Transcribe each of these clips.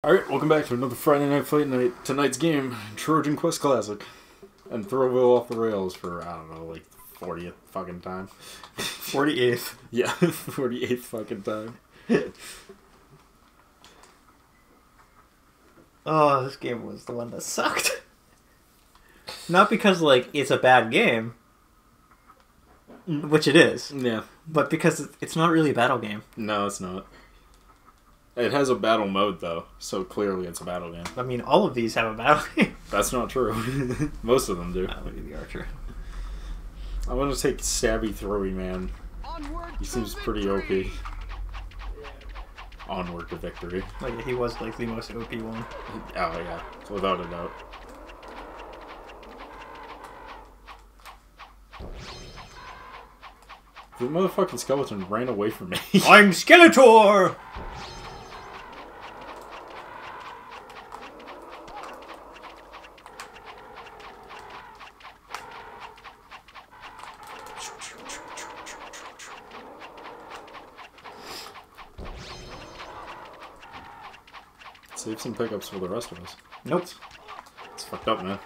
Alright, welcome back to another Friday Night Fight Night. Tonight's game, Trojan Quest Classic. And Throwville off the rails for, I don't know, like 40th fucking time. 48th. Yeah, 48th fucking time. Oh, this game was the one that sucked. Not because, like, it's a bad game, which it is, Yeah. but because it's not really a battle game. No, it's not. It has a battle mode, though, so clearly it's a battle game. I mean, all of these have a battle game. That's not true. Most of them do. That would be the archer. I want to take Stabby Throwy Man. He seems pretty OP. Onward to victory. Like, he was, like, the most OP one. Oh, yeah. Without a doubt. The motherfucking skeleton ran away from me. I'm Skeletor! Save some pickups for the rest of us. Nope. It's fucked up, man.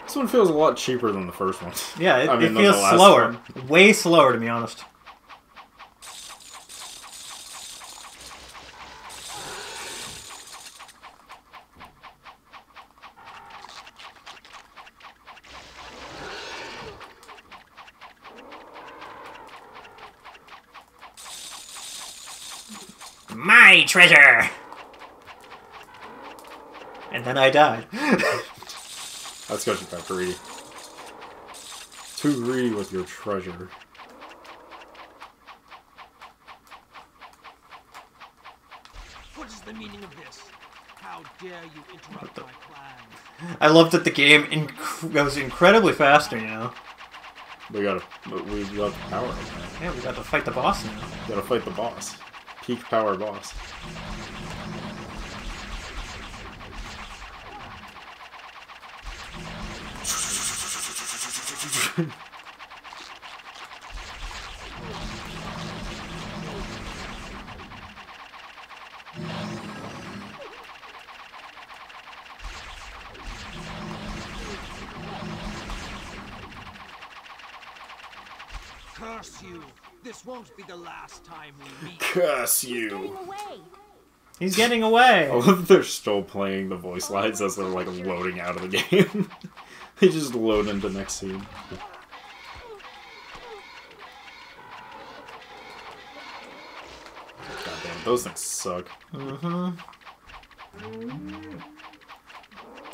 This one feels a lot cheaper than the first one. Yeah, I mean, it than feels the last slower. one. Way slower, to be honest. My treasure! And then I died. That's because you got greedy. Too greedy with your treasure. What is the meaning of this? How dare you interrupt my plans? I love that the game goes incredibly faster now. We got the power up, man. Yeah, we got to fight the boss now. Gotta fight the boss. Peak power boss. Curse you! This won't be the last time we meet. Curse you! He's getting away! I love that they're still playing the voice lines as they're like loading out of the game. They just load into the next scene. Goddamn, those things suck. Mm-hmm.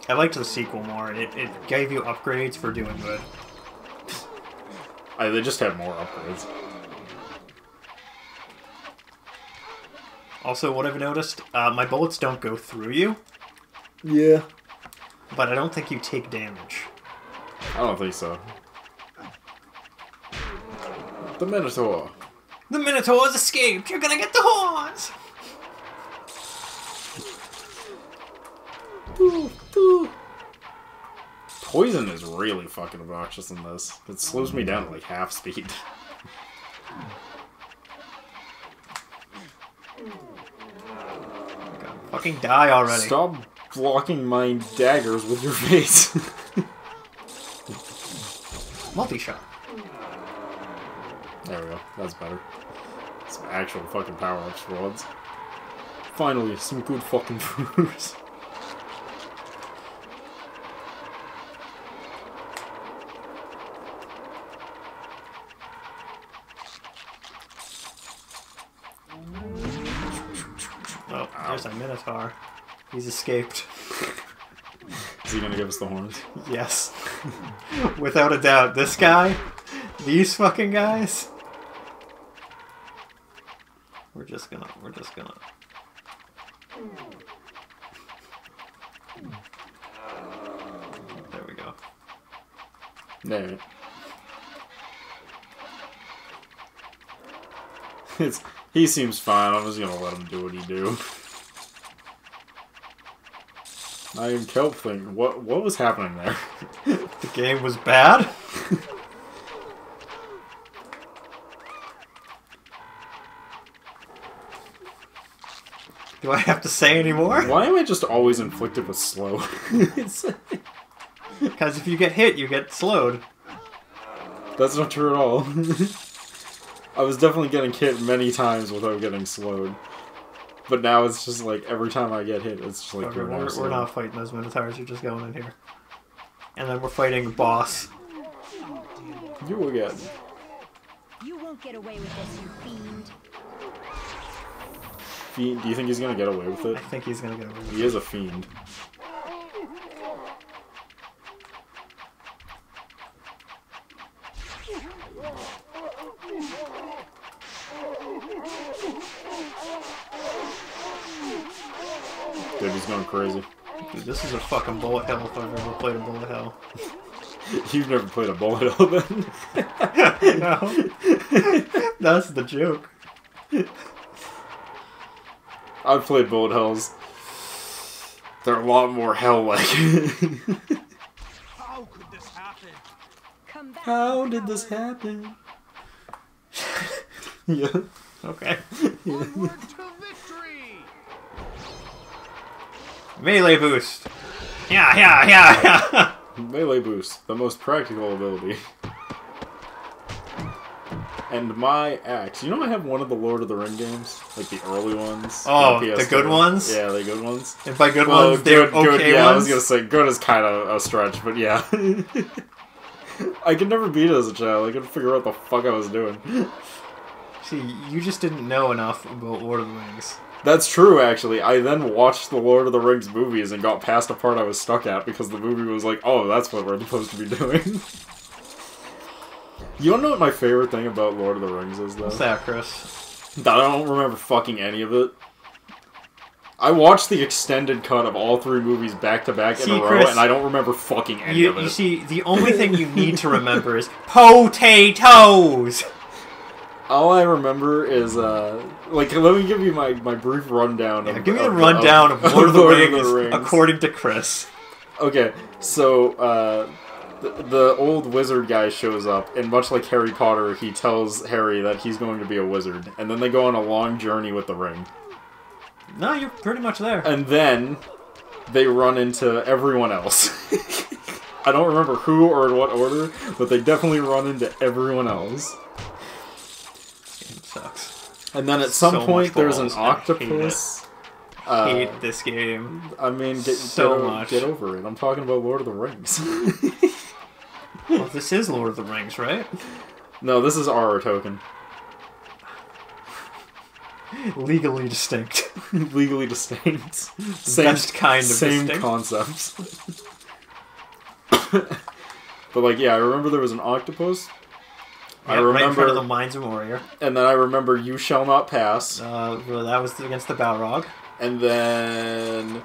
I liked the sequel more. It gave you upgrades for doing good. They just had more upgrades. Also, what I've noticed, my bullets don't go through you, Yeah. but I don't think you take damage. I don't think so. The Minotaur. The Minotaur's escaped! You're gonna get the horns! Poison is really fucking obnoxious in this. It slows me down to like half speed. God, fucking die already. Stop blocking my daggers with your face. Multi-shot. There we go. That's better. Some actual fucking power-ups for once. Finally, some good fucking food. Oh, there's a Minotaur. He's escaped. Is he gonna give us the horns? Yes. Without a doubt. This guy, these fucking guys. We're just gonna. There we go. There. He seems fine. I'm just gonna let him do what he do. I am kelp thing. What was happening there? The game was bad? Do I have to say any more? Why am I just always inflicted with slow? Because if you get hit, you get slowed. That's not true at all. I was definitely getting hit many times without getting slowed. But now it's just like, every time I get hit, it's just like, Okay, we're not fighting those Minotaurs, you're just going in here. And then we're fighting a boss. You again. You won't get away with this, you fiend. Fiend, do you think he's gonna get away with it? I think he's gonna get away with He it. is a fiend. Dude, he's going crazy. Dude, this is a fucking bullet hell if I've ever played a bullet hell. You've never played a bullet hell then? No. That's the joke. I've played bullet hells. They're a lot more hell-like. How could this happen? Come back. How did this happen? Yeah. Okay. Onward to victory! Melee boost. Yeah. Melee boost, the most practical ability. And my axe. You know I have one of the Lord of the Ring games? Like the early ones? Oh, on the PS2. good ones? Yeah, the good ones. And by good Well, ones, they're good, okay yeah, ones. I was gonna say, good is kind of a stretch, but yeah. I could never beat it as a child. I couldn't figure out what the fuck I was doing. See, you just didn't know enough about Lord of the Rings. That's true, actually. I then watched the Lord of the Rings movies and got past a part I was stuck at because the movie was like, oh, that's what we're supposed to be doing. You wanna know what my favorite thing about Lord of the Rings is, though? What's that, Chris? That I don't remember fucking any of it. I watched the extended cut of all 3 movies back to back in See, a row, Chris, and I don't remember fucking any of it. You see, the only thing you need to remember is potatoes! All I remember is, like, let me give you my brief rundown of... Give me the rundown of Lord of the Lord Rings according to Chris. Okay, so, the old wizard guy shows up, and much like Harry Potter, he tells Harry that he's going to be a wizard, and then they go on a long journey with the ring. No, you're pretty much there. And then they run into everyone else. I don't remember who or in what order, but they definitely run into everyone else. This game sucks. And then at some So point much there's an balls. I hate octopus. Hate this game. I mean, So much. get over it. I'm talking about Lord of the Rings. Well, this is Lord of the Rings, right? No, this is Auror Token. Legally distinct. Legally distinct. Same, Best kind of same distinct. concepts. But like, yeah, I remember there was an octopus. I Yeah, remember, right in front of the Mines of Moria. and then I remember You Shall Not Pass, Well, that was against the Balrog. and then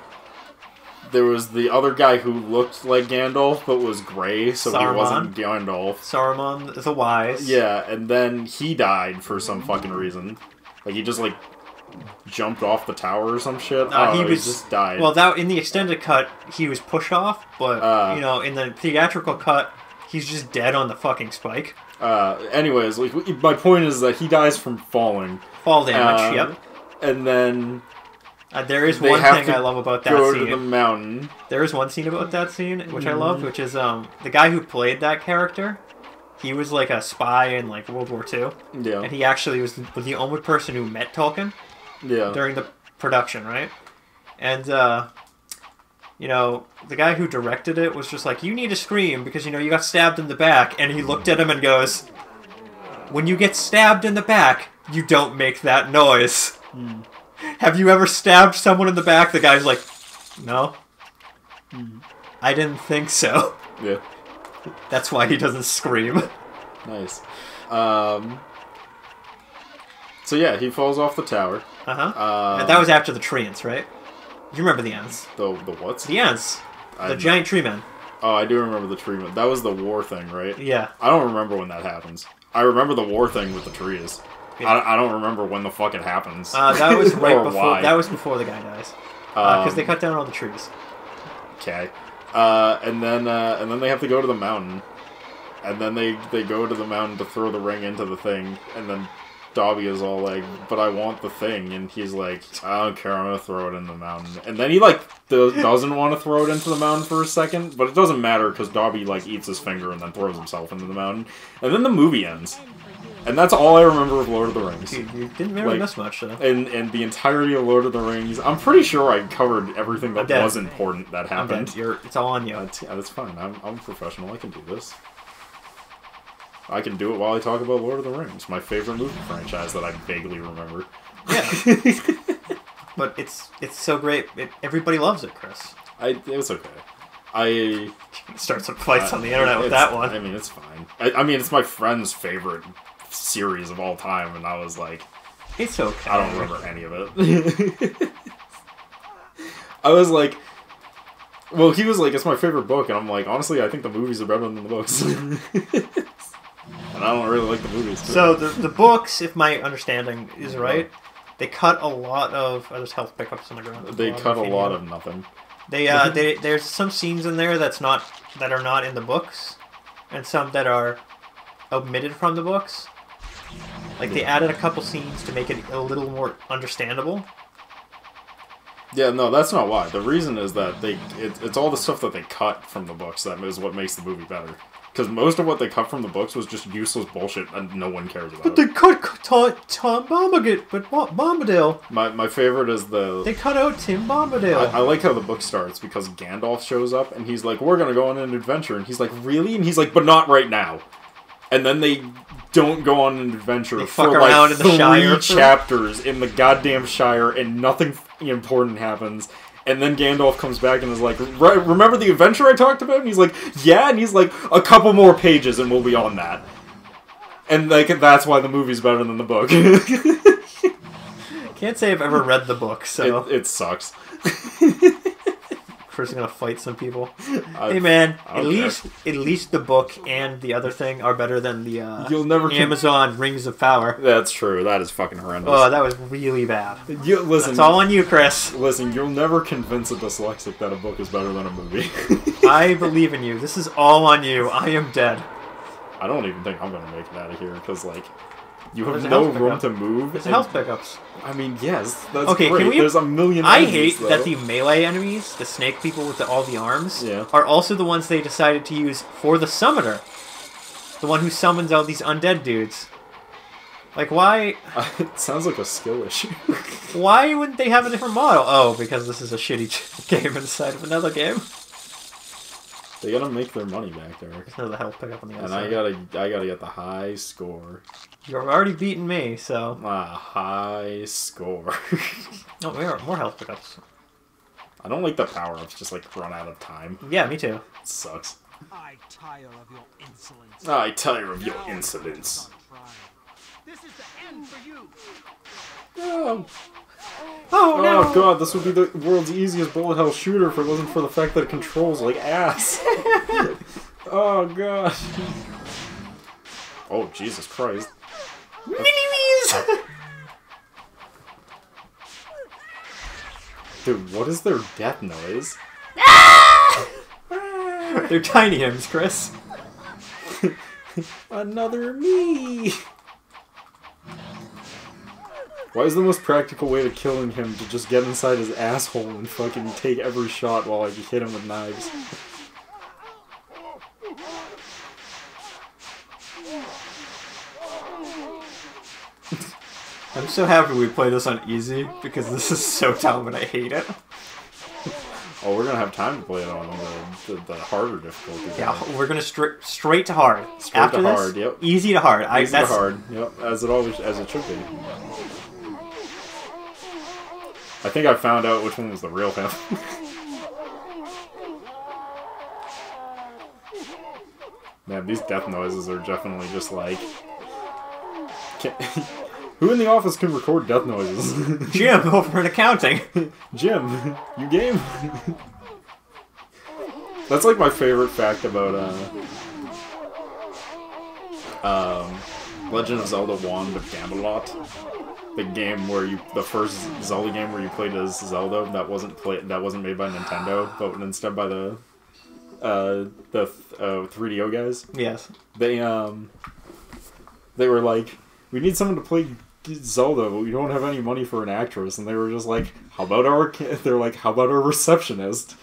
there was the other guy who looked like Gandalf but was gray, so Saruman. he wasn't Gandalf. Saruman the Wise. Yeah, and then he died for some fucking reason. Like, he just, like, jumped off the tower or some shit. He was just died. Well, that in the extended cut, he was pushed off, but you know, in the theatrical cut, he's just dead on the fucking spike. Anyways, like, my point is that he dies from falling. Fall damage. Yep. And then There is they one have thing to I love about that go scene. to the mountain. There is one scene about that scene which I loved, which is the guy who played that character. He was like a spy in like World War II, Yeah. and he actually was the only person who met Tolkien Yeah. during the production, right? And you know, the guy who directed it was just like, "You need to scream because you know you got stabbed in the back," and he looked at him and goes, "When you get stabbed in the back, you don't make that noise." Have you ever stabbed someone in the back? The guy's like, "No, I didn't think so." Yeah. That's why he doesn't scream. Nice. So yeah, he falls off the tower. And that was after the tree ants, right? You remember the ants? The what's? The ants. I- The giant tree men. Oh, I do remember the treatment. That was the war thing, right? Yeah. I don't remember when that happens. I remember the war thing with the trees. Yeah. I don't remember when the fuck it happens. That was right Or before. why. That was before the guy dies. Because they cut down all the trees. Okay. And then they have to go to the mountain. And then they go to the mountain to throw the ring into the thing. And then Dobby is all like, but I want the thing, and he's like, I don't care, I'm gonna throw it in the mountain. And then he like doesn't want to throw it into the mountain for a second, but it doesn't matter because Dobby like eats his finger and then throws himself into the mountain. And then the movie ends. And that's all I remember of Lord of the Rings. You didn't really miss much, though. And the entirety of Lord of the Rings, I'm pretty sure I covered everything that dead. was important that I'm happened. dead. It's all on you. That's fine. I'm a professional. I can do this. I can do it while I talk about Lord of the Rings, my favorite movie franchise that I vaguely remember. Yeah. But it's so great. Everybody loves it, Chris. It's okay. Start some fights on the internet with that one. I mean, it's fine. I mean, it's my friend's favorite series of all time, and I was like, It's okay. I don't remember any of it. I was like, well, he was like, it's my favorite book, and I'm like, honestly, I think the movies are better than the books. And I don't really like the movies. Too. So the books, if my understanding is right, they cut a lot of... Oh, there's health pickups on the ground. They cut a lot of nothing. There's some scenes in there that are not in the books, and some that are omitted from the books. Like, they added a couple scenes to make it a little more understandable. Yeah, no, that's not why. The reason is that it's all the stuff that they cut from the books that is what makes the movie better. Because most of what they cut from the books was just useless bullshit and no one cares about But they cut Tom Bombadil. My favorite is They cut out Tim Bombadil. I like how the book starts because Gandalf shows up and he's like, we're going to go on an adventure. And he's like, really? And he's like, but not right now. And then they don't go on an adventure They for fuck like around in the 3 Shire chapters in the goddamn Shire and nothing important happens. And then Gandalf comes back and is like, remember the adventure I talked about? And he's like, yeah. And he's like, a couple more pages and we'll be on that. And like that's why the movie's better than the book. Can't say I've ever read the book, so... It sucks. Chris is gonna fight some people. Hey man, at least the book and the other thing are better than the You'll never Amazon Rings of Power. That's true. That is fucking horrendous. Oh, that was really bad. Listen, That's all on you, Chris. Listen, you'll never convince a dyslexic that a book is better than a movie. I believe in you. This is all on you. I am dead. I don't even think I'm gonna make it out of here because like you have There's a no health room pickup. to move. There's and- health pickups. I mean, yes, that's Okay, great. can we? There's a million. I enemies, hate that though. the melee enemies, the snake people with all the arms, Yeah. are also the ones they decided to use for the summoner. The one who summons all these undead dudes. Like, why? It sounds like a skill issue. Why wouldn't they have a different model? Oh, because this is a shitty game inside of another game. They gotta make their money back, Derek. There's another health pickup on the And outside. I gotta get the high score. You've already beaten me, so... A high score. Oh, more health pickups. I don't like the power-ups just like run out of time. Yeah, me too. It sucks. I tire of your insolence. I tire of your Now insolence. stop trying. This is the end for you. Oh, Oh, no! oh god, this would be the world's easiest bullet hell shooter if it wasn't for the fact that it controls like ass. Oh god. Oh Jesus Christ. Mini-me's! Dude, what is their death noise? They're tiny hymns, Chris. Another me! Why is the most practical way to killing him to just get inside his asshole and fucking take every shot while I hit him with knives? I'm so happy we play this on easy, because this is so dumb and I hate it. Oh, we're gonna have time to play it on the harder difficulty. Yeah, we're gonna straight to hard. Straight After to this, hard, yep. easy to hard. Easy to hard. Yep, as it should be. I think I found out which one was the real him. Man, these death noises are definitely just like... Who in the office can record death noises? Jim, over in accounting. Jim, you game? That's like my favorite fact about Legend of Zelda Wand of Gamelot. The game where the first Zelda game where you played as Zelda that wasn't made by Nintendo, but instead by the 3DO guys. Yes. They were like, we need someone to play Zelda, but we don't have any money for an actress. And they were just like, how about our receptionist?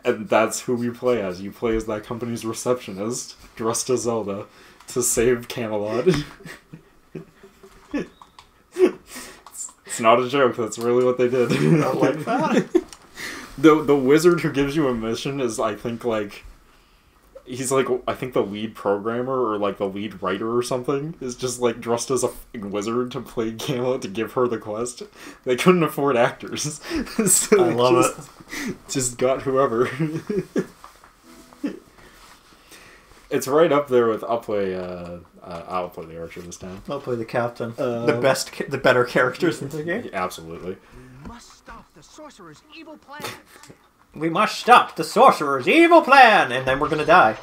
And that's who we play as. You play as that company's receptionist, dressed as Zelda, to save Camelot. It's not a joke, that's really what they did. I like that. The wizard who gives you a mission is, I think, like... He's, like, I think the lead programmer, or, like, the lead writer or something, is just, like, dressed as a f***ing wizard to play Camelot to give her the quest. They couldn't afford actors. So I love it. Just got whoever. It's right up there with I'll play the archer this time. I'll play the captain. The better characters in the game. Absolutely. We must stop the sorcerer's evil plan. We must stop the sorcerer's evil plan, and then we're gonna die.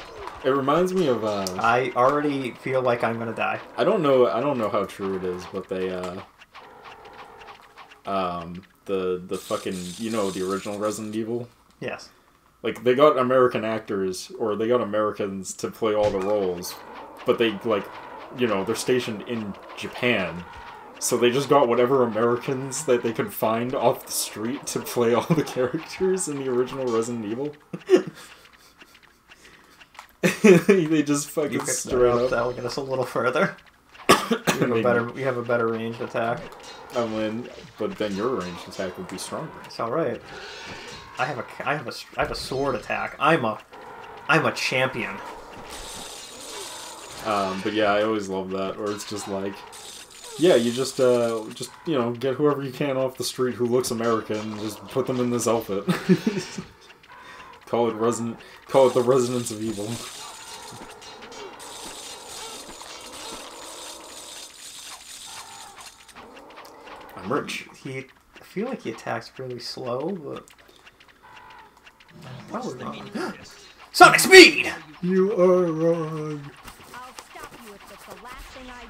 It reminds me of I already feel like I'm gonna die. I don't know how true it is, but they the fucking, you know, the original Resident Evil? Yes. Like, they got American actors, or they got Americans to play all the roles, but they, like, you know, they're stationed in Japan, so they just got whatever Americans that they could find off the street to play all the characters in the original Resident Evil. They just fucking straight up. That'll get us a little further. We have a better ranged attack. I mean, but then your ranged attack would be stronger. It's all right. I have a sword attack. I'm a champion. But yeah, I always love that, where it's just like, yeah, you just you know, get whoever you can off the street who looks American, and just put them in this outfit. Call it the Residents of Evil. I'm rich. I feel like he attacks really slow, but probably not. Sonic speed! You are wrong. I'll stop you if it's the last thing I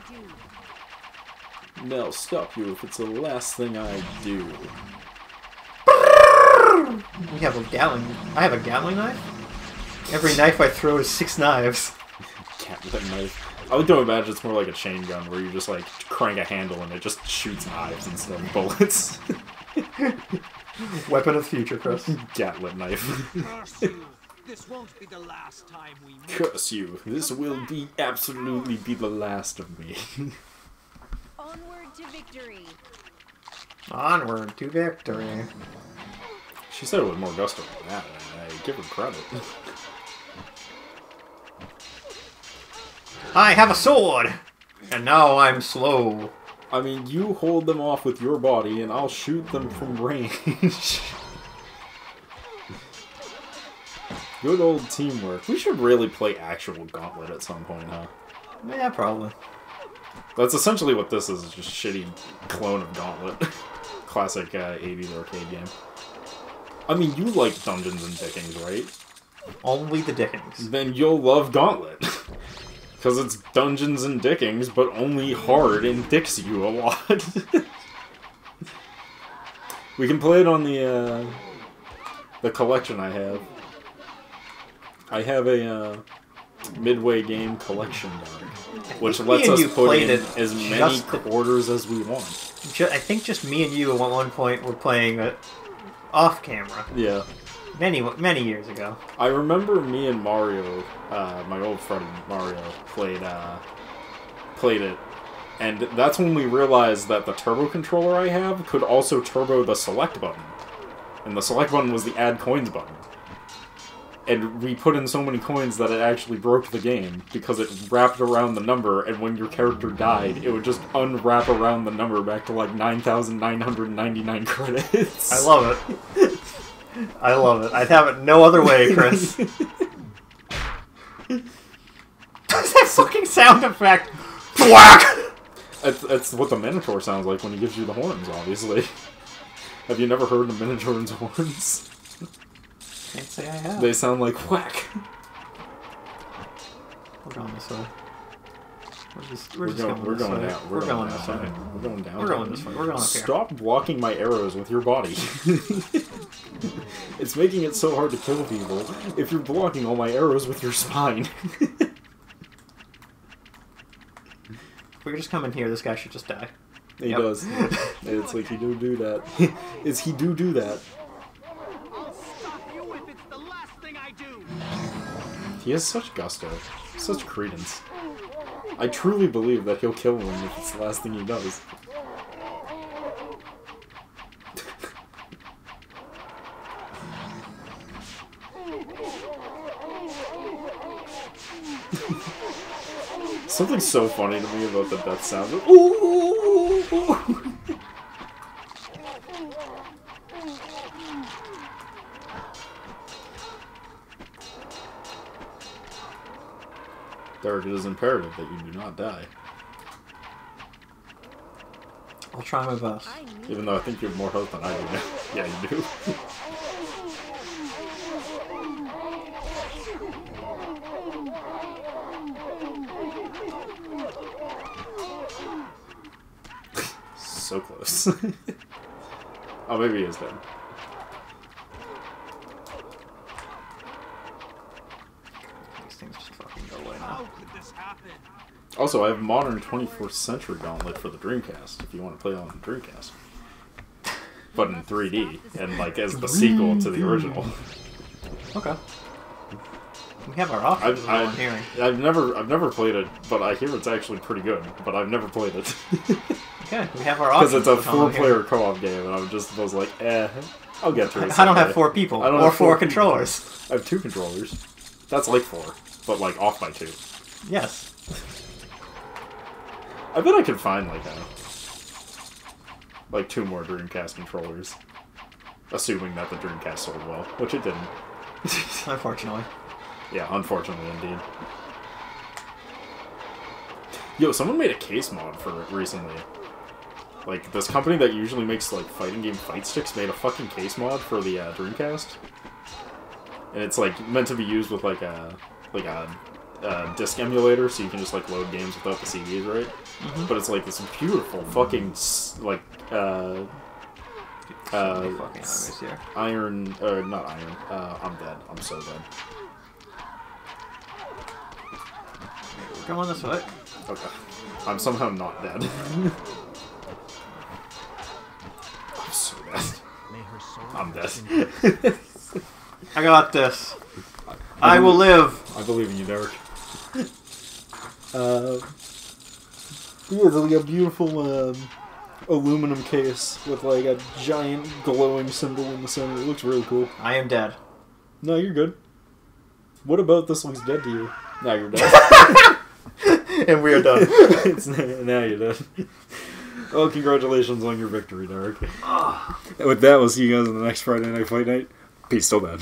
do. I'll stop you if it's the last thing I do. I have a Gatling knife? Every knife I throw is 6 knives. Gatling knife. I like to imagine it's more like a chain gun, where you just, like, crank a handle and it just shoots knives instead of bullets. Weapon of the future, Chris. Gatling knife. Curse you. This won't be the last time we meet. Curse you. This will absolutely be the last of me. Onward to victory. Onward to victory. She said it with more gusto than that, and I give her credit. I have a sword! And now I'm slow. I mean, you hold them off with your body, and I'll shoot them from range. Good old teamwork. We should really play actual Gauntlet at some point, huh? Yeah, probably. That's essentially what this is just shitty clone of Gauntlet. Classic 80s arcade game. I mean, you like Dungeons and Dickens, right? Only the Dickens. Then you'll love Gauntlet. Because it's Dungeons and Dickens, but only hard and dicks you a lot. We can play it on the collection I have. I have a Midway Game collection card, which lets us put in as many quarters as we want. I think just me and you at one point were playing it off camera. Yeah. Many years ago. I remember me and Mario, my old friend Mario, played it, and that's when we realized that the turbo controller I have could also turbo the select button, and the select button was the add coins button. And we put in so many coins that it actually broke the game, because it wrapped around the number, and when your character died, it would just unwrap around the number back to like 9,999 credits. I love it. I love it. I'd have it no other way, Chris. What's that fucking sound effect? Thwack! That's what the Minotaur sounds like when he gives you the horns, obviously. Have you never heard the Minotaur's horns? Can't say I have. They sound like whack. We're going this way. We're going down. We're going this way. We're going down. We're going this way. We're going up here. Stop blocking my arrows with your body. It's making it so hard to kill people if you're blocking all my arrows with your spine. If we could just come in here, this guy should just die. He Yep. does. It's like he do that. He do that. I'll stop you if it's the last thing I do. He has such gusto, such credence. I truly believe that he'll kill him if it's the last thing he does. Something so funny to me about the death sound. Ooh! Derek, it is imperative that you do not die. I'll try my best. I knew Even though I think you have more health than I do now. Yeah, you do. So close. Oh, maybe he is dead. These things just fucking go away How now. could this happen? Also, I have modern 24th century Gauntlet for the Dreamcast, if you want to play it on the Dreamcast. But in 3D, and like as the sequel to the original. Okay. We have our options, I'm hearing. I've never played it, but I hear it's actually pretty good. But I've never played it Okay, we have our because options. it's a with Tom here. 4-player co-op game, and I was like, I'll get to it. I don't have someday. 4 people, I don't or have 4 people. controllers. I have 2 controllers. That's like 4, but like off by 2. Yes. I bet I could find like 2 more Dreamcast controllers, assuming that the Dreamcast sold well, which it didn't. Unfortunately. Yeah, unfortunately indeed. Yo, someone made a case mod for it recently. Like, this company that usually makes, like, fighting game fight sticks made a fucking case mod for the Dreamcast. And it's, like, meant to be used with, like a disc emulator, so you can just, like, load games without the CDs, right? Mm-hmm. But it's, like, this beautiful fucking, like, Fucking enemies here. iron, not iron, I'm dead. I'm so dead. We're going this way. Okay. I'm somehow not dead. I'm so dead. May her soul I'm dead. I got this. I will live. I believe in you, Derek. Yeah, it's like a beautiful aluminum case with like a giant glowing symbol in the center. It looks really cool. I am dead. No, you're good. What about this looks dead to you? Now you're dead. And we are done. Now you're dead. Well, congratulations on your victory, Derek. With that, we'll see you guys on the next Friday Night Fight Night. Peace till then.